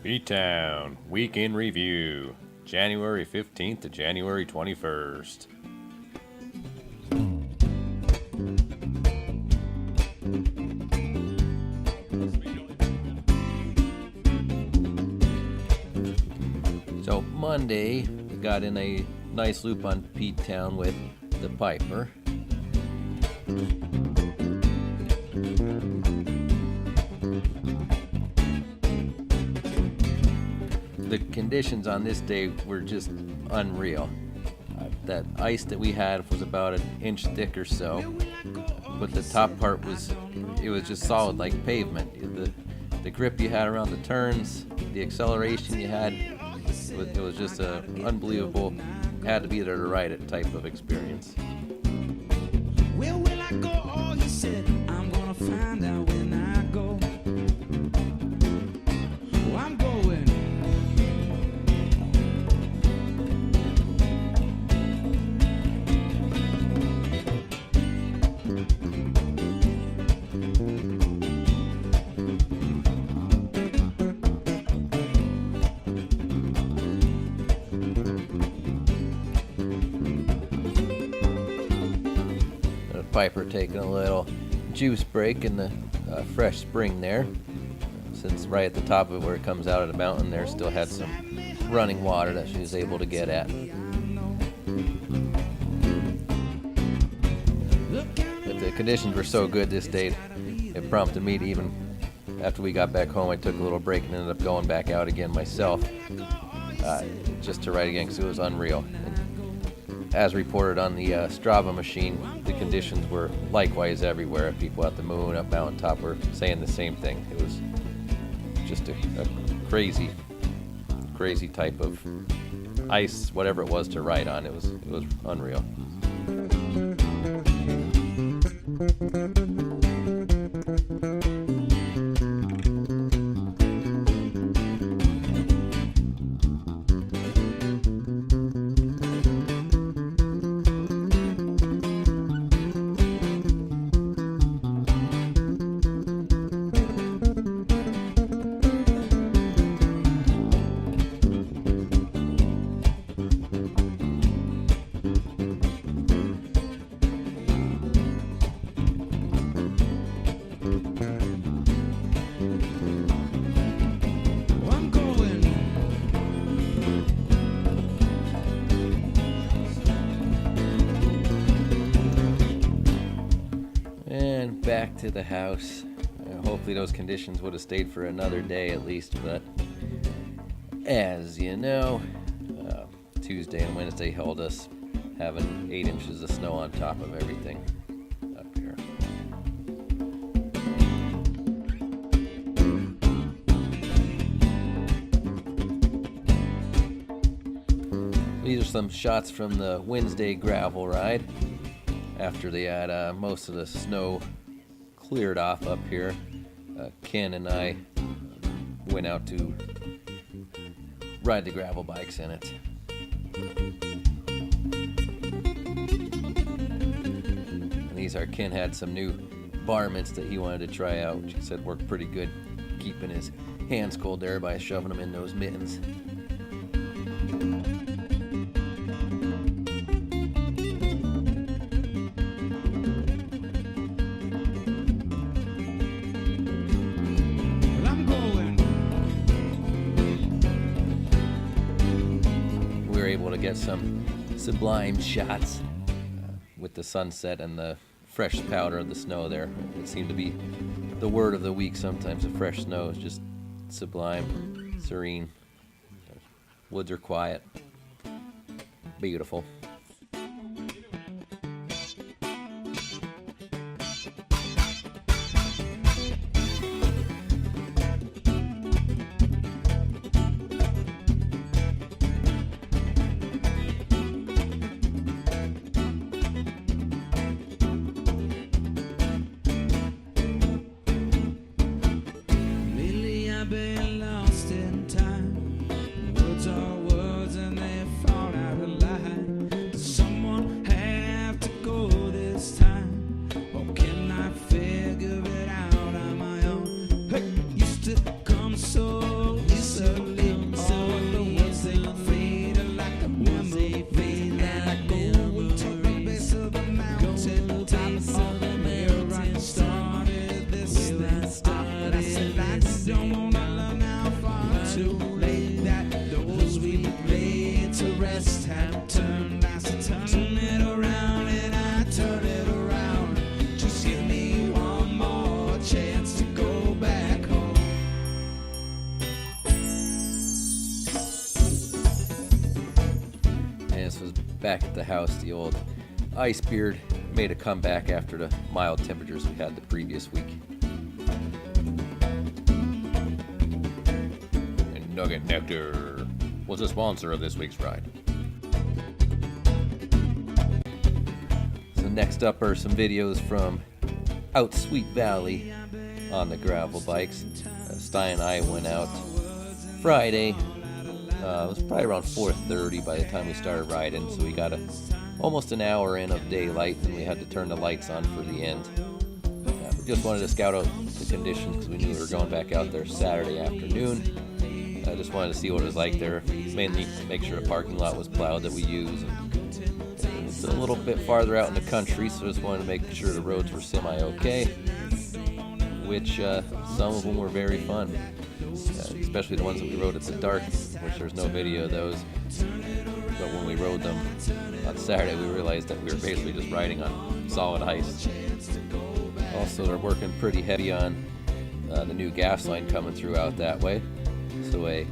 B-Town Week in Review, January 15th to January 21st. So Monday, we got in a nice loop on B-Town with the Piper. The conditions on this day were just unreal. That ice that we had was about an inch thick or so, but the top part was just solid like pavement. The grip you had around the turns, the acceleration you had, it was just an unbelievable, had to be there to ride it type of experience. Where will I go? Oh, he said, I'm gonna find out when I go. Oh, I'm going. Piper taking a little juice break in the fresh spring there, since right at the top of it where it comes out of the mountain there still had some running water that she was able to get at. But the conditions were so good this day, it prompted me to, even after we got back home, I took a little break and ended up going back out again myself, just to ride again because it was unreal. As reported on the Strava machine, the conditions were likewise everywhere. People at the moon, up mountaintop were saying the same thing. It was just a crazy type of ice, whatever it was to ride on. It was unreal. And back to the house. Hopefully those conditions would have stayed for another day at least, but as you know, Tuesday and Wednesday held us having 8 inches of snow on top of everything up here. These are some shots from the Wednesday gravel ride. After they had most of the snow cleared off up here, Ken and I went out to ride the gravel bikes in it. And these are, Ken had some new bar mitts that he wanted to try out, which he said worked pretty good, keeping his hands cold there by shoving them in those mittens. Able to get some sublime shots with the sunset and the fresh powder of the snow there. It seemed to be the word of the week sometimes. The fresh snow is just sublime, serene. Woods are quiet, beautiful. Been lost in time. Words are words and they fall out of line. back at the house, the old ice beard made a comeback after the mild temperatures we had the previous week. And Nugget Nectar was a sponsor of this week's ride. So next up are some videos from out Sweet Valley on the gravel bikes. Stine and I went out Friday. It was probably around 4:30 by the time we started riding, so we got almost an hour in of daylight, and we had to turn the lights on for the end. We just wanted to scout out the conditions because we knew we were going back out there Saturday afternoon. I just wanted to see what it was like there, mainly make sure the parking lot was plowed that we use. And it's a little bit farther out in the country, so just wanted to make sure the roads were semi-okay, which some of them were very fun. Especially the ones that we rode at the dark, which there's no video of those. But when we rode them on Saturday, we realized that we were basically just riding on solid ice. Also, they're working pretty heavy on the new gas line coming through out that way. So a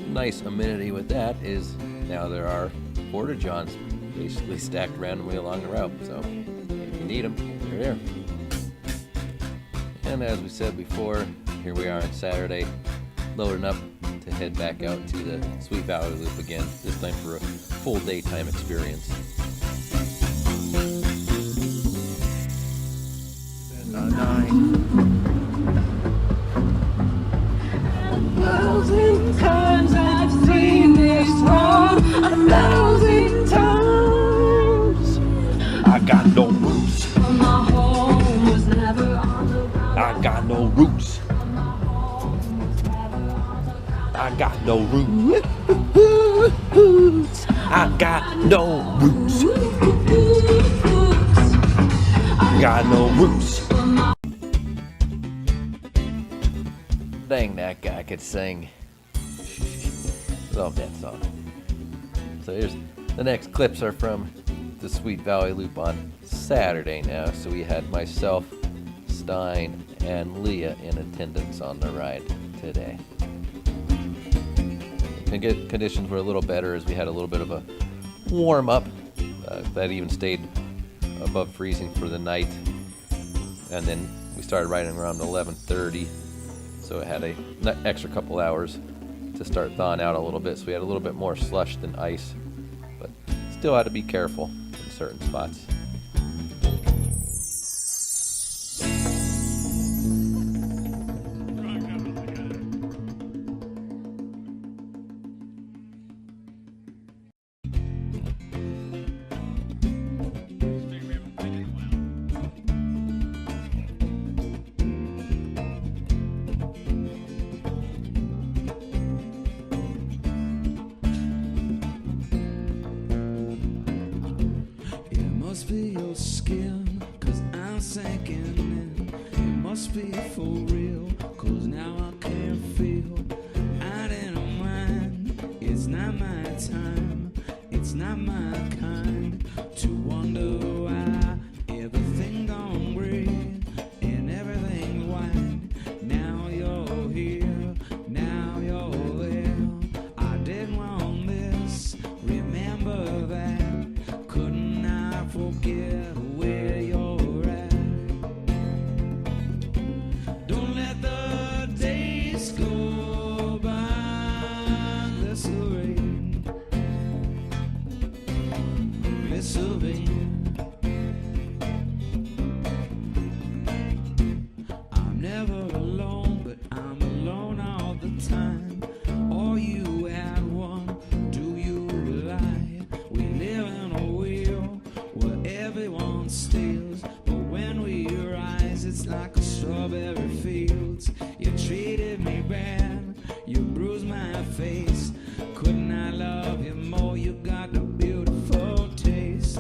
nice amenity with that is now there are porta-johns basically stacked randomly along the route. So if you need them, they're there. And as we said before, here we are on Saturday, loading up to head back out to the Sweet Valley Loop again, this time for a full daytime experience. Thousand times I've seen this road, 1,000 times. I got no roots. My home was never on the ground. I got no roots. I got no roots. I got no roots. Got no roots. Dang, that guy could sing. Love that song. So here's the next clips are from the Sweet Valley Loop on Saturday now. So we had myself, Stine, and Leah in attendance on the ride today. Conditions were a little better as we had a little bit of a warm up that even stayed above freezing for the night, and then we started riding around 11:30, so it had an extra couple hours to start thawing out a little bit, so we had a little bit more slush than ice, but still had to be careful in certain spots. Must be your skin, cause I'm sinking in. It must be for real, cause now I can't feel. I didn't mind, it's not my time, it's not my kind to wonder why everything gone green and everything white. Now you're here, now you're there. I didn't want this, remember that. Couldn't I forget where you're at? Don't let the days go by. Glycerine, glycerine. I'm never alone, but I'm alone all the time. Or you had one, do you lie? We live in a wheel where everyone steals, but when we rise, it's like a strawberry fields. You treated me bad, you bruised my face. Couldn't I love you more? You got the beautiful taste.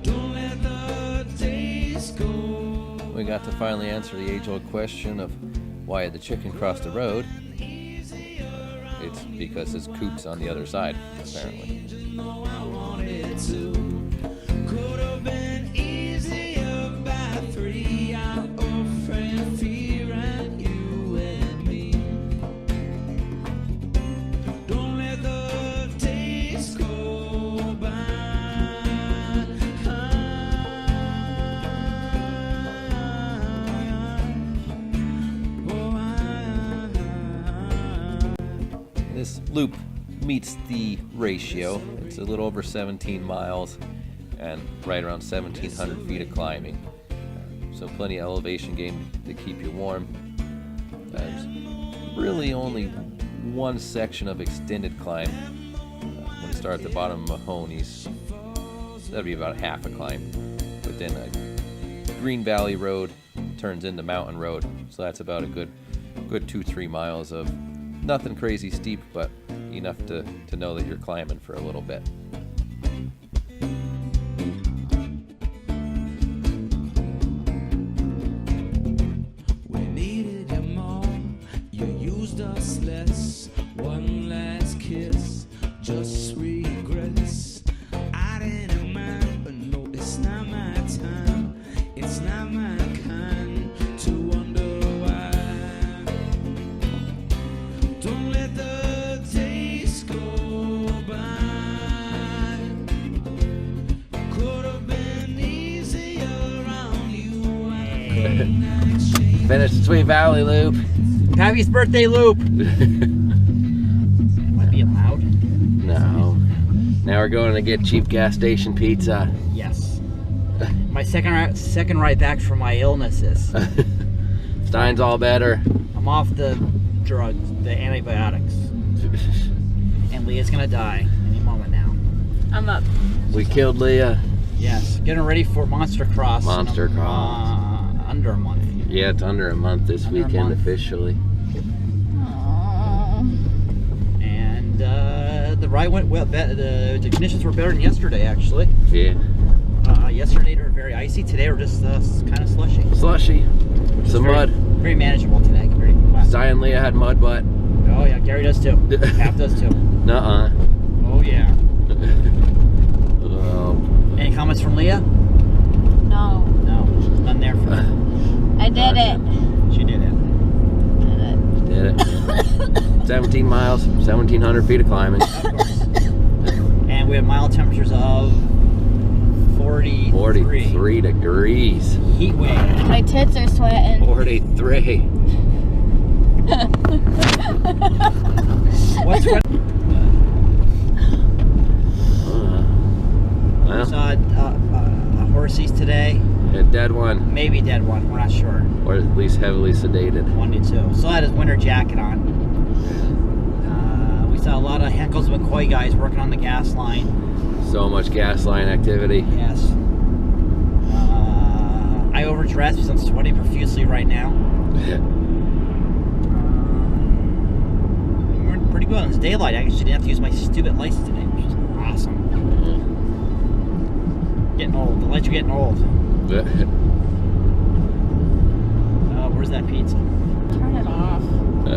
Don't let the days go. We got to finally answer the age-old question of why the chicken crossed the road. It's because his coop's on the other side, apparently. No, I wanted to. Could have been easier by 3 out of friend, fear, and you and me. Don't let the day This loop meets the ratio. It's a little over 17 miles and right around 1,700 feet of climbing. So plenty of elevation gain to keep you warm. There's really only one section of extended climb. When you start at the bottom of Mahoney's, that'd be about half a climb. But then a Green Valley Road turns into Mountain Road, so that's about a good 2-3 miles of nothing crazy steep, but enough to know that you're climbing for a little bit. We needed you more, you used us less. One last kiss, just regrets. I didn't mind, but no, it's not my time. It's not my kind to wonder why. Don't let the days go by. Could have been easier on you. I couldn't exchange. Finish the Sweet Valley Loop. Pappy's birthday loop. Might be allowed. No. Now we're going to get cheap gas station pizza. Yes. My second ride back from my illnesses. Stine's all better. I'm off the drugs, the antibiotics, and Leah's gonna die any moment now. I'm up. We killed Leah. Yes. Getting ready for Monster Cross. in Monster Cross. Under a month. Yeah, it's under a month this Under a weekend month. officially. And the ride went well. The conditions were better than yesterday, actually. Yeah. Yesterday they were very icy. Today we're just kind of slushy. Slushy. Which Some is mud. Very manageable today. Very fast. Stine and Leah had mud butt. Oh yeah, Gary does too. Cap does too. Nuh-uh. Oh yeah. Well, Any comments from Leah? No. No, none there for her. I did it. She did it. did it. 17 miles, 1,700 feet of climbing. Of course. And we have mild temperatures of 43. 43 degrees. Heat wave. My tits are sweating. 43. What's what? We Well, saw horsies today. a dead one, Maybe dead one. We're not sure. or at least heavily sedated. 1 to 2. Still had his winter jacket on. We saw a lot of Henkel's McCoy guys working on the gas line. So much gas line activity. Yes. I overdressed because I'm sweating profusely right now. We're pretty good. It's daylight. I actually didn't have to use my stupid lights today, which is awesome. Getting old. The lights are getting old. Where's that pizza? Turn it off.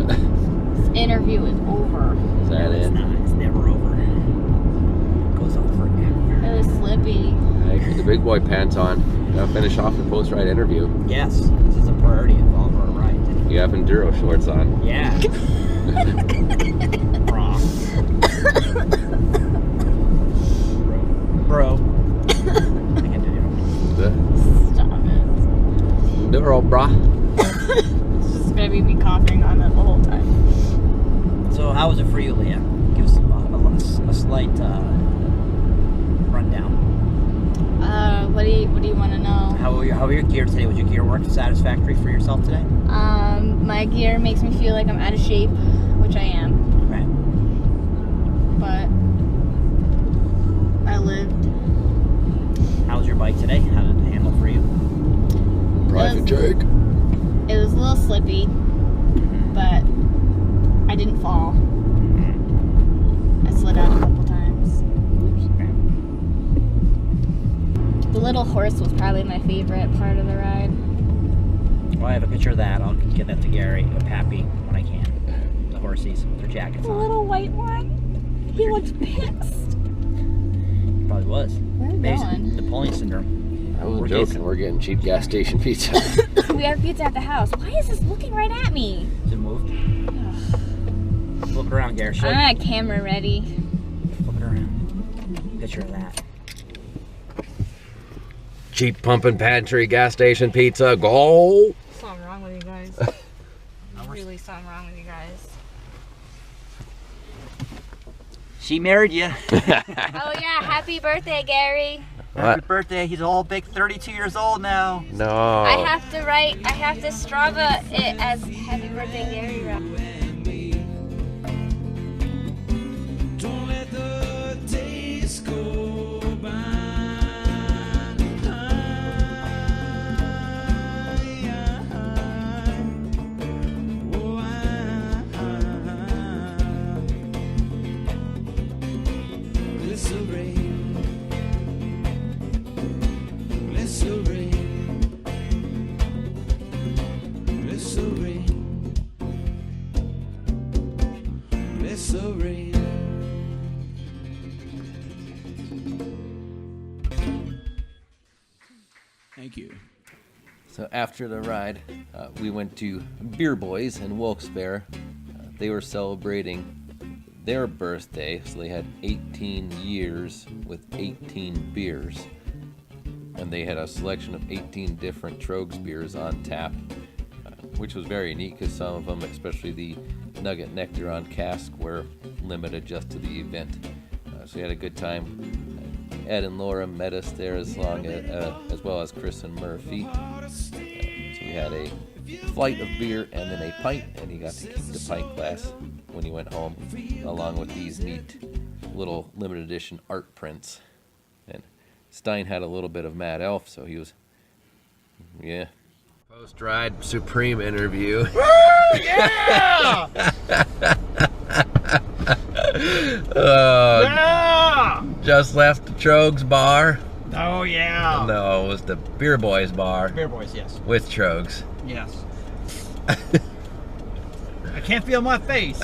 This interview is over. Is that It's it? not. It's never over. It goes on forever. It was slippy. Hey, put the big boy pants on. Gotta finish off the post-ride interview. Yes, this is a priority of all of our ride. You have enduro shorts on. Yeah. Wrong. Bro. I can do it. Stop it. Enduro, brah. It's just gonna be me coughing on it the whole time. So how was it for you, Leah? Give us a slight rundown. What do you want to know? How were your gear today? Was your gear work satisfactory for yourself today? My gear makes me feel like I'm out of shape, which I am, Right. but I lived. How was your bike today? How did it handle for you? Private Jake. It was a little slippy, but I didn't fall. I slid out a couple times. The little horse was probably my favorite part of the ride. Well, I have a picture of that. I'll get that to Gary or Pappy when I can. The horsies with their jackets The on. little white one. He looked pissed. He probably was. Where are we Maybe going? Napoleon syndrome. I was We're joking. guessing. We're getting cheap gas station pizza. We have pizza at the house. Why is this looking right at me? Is it moved? Look around, Gary. Show I'm not camera ready. Flip it around. Picture of that. Cheap pumping pantry gas station pizza. Go! Something wrong with you guys. Really something wrong with you guys. She married you. Oh yeah, happy birthday, Gary. Happy birthday. He's all big 32 years old now. No. I have to Strava it as happy birthday, Gary. Don't let the days go by. Glycerine, glycerine, glycerine, glycerine. Thank you. So after the ride, we went to Beer Boys in Wilkes-Barre. They were celebrating their birthday, so they had 18 years with 18 beers. And they had a selection of 18 different Trogs beers on tap, which was very neat because some of them, especially the Nugget Nectar on cask, were limited just to the event. So we had a good time. Ed and Laura met us there as well as Chris and Murphy. So we had a flight of beer and then a pint, and he got to keep the pint glass when he went home, along with these neat little limited edition art prints. And Stine had a little bit of Mad Elf, so he was, yeah. Post-ride Supreme interview. Yeah! Just left the Trogs bar. Oh, yeah. No, it was the Beer Boys bar Beer Boys, yes. with Trogs. Yes. I can't feel my face.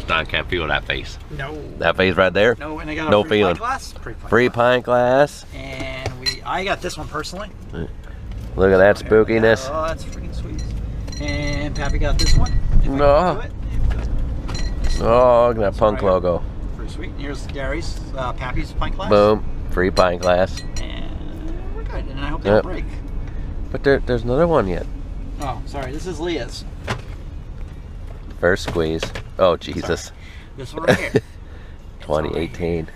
Stine can't feel that face. No. That face right there? No, and I got a No free feeling. pint glass. Free pint glass. And I got this one personally. Look at that spookiness. Oh, that's freaking sweet. And Pappy got this one. If I can No. do it. Oh, look at that punk Right. logo. Pretty sweet. And here's Gary's, Pappy's pint glass. Boom. Free pint glass. And we're good. And I hope they Yep. don't break. But there's another one yet. Oh, sorry. This is Leah's. First squeeze. Oh, Jesus. This one right here. 2018.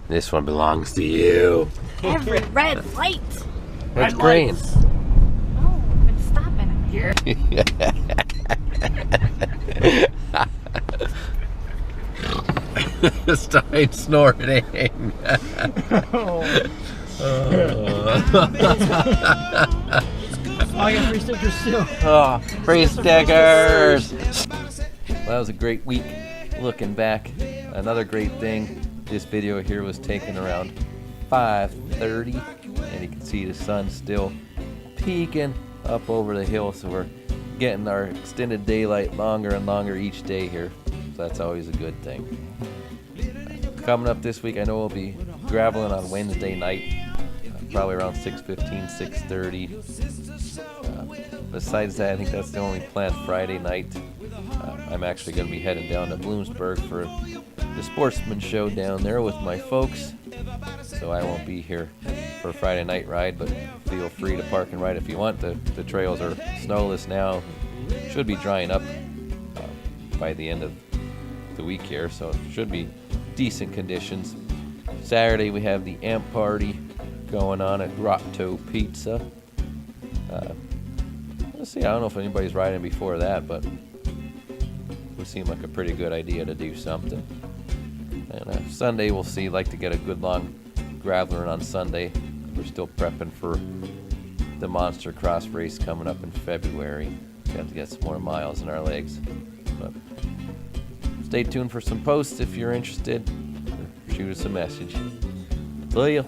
This one belongs to you. Every red light. It's green. Oh, it's stopping here. Stine snorting. I got free stickers too. Oh, free stickers. Well, that was a great week. Looking back, another great thing. This video here was taken around 5:30, and you can see the sun still peeking up over the hill. So we're getting our extended daylight longer and longer each day here. So that's always a good thing. Coming up this week, I know we'll be graveling on Wednesday night, probably around 6:15, 6:30. Besides that, I think that's the only planned Friday night. I'm actually going to be heading down to Bloomsburg for the Sportsman Show down there with my folks. So I won't be here for a Friday night ride, but feel free to park and ride if you want. The trails are snowless now. Should be drying up by the end of the week here, so it should be decent conditions. Saturday we have the amp party going on at Grotto Pizza. Let's see, I don't know if anybody's riding before that, but it would seem like a pretty good idea to do something. And Sunday we'll see, like to get a good long graveler on Sunday. We're still prepping for the Monster Cross race coming up in February. Got to get some more miles in our legs. But stay tuned for some posts if you're interested. Or shoot us a message. See ya.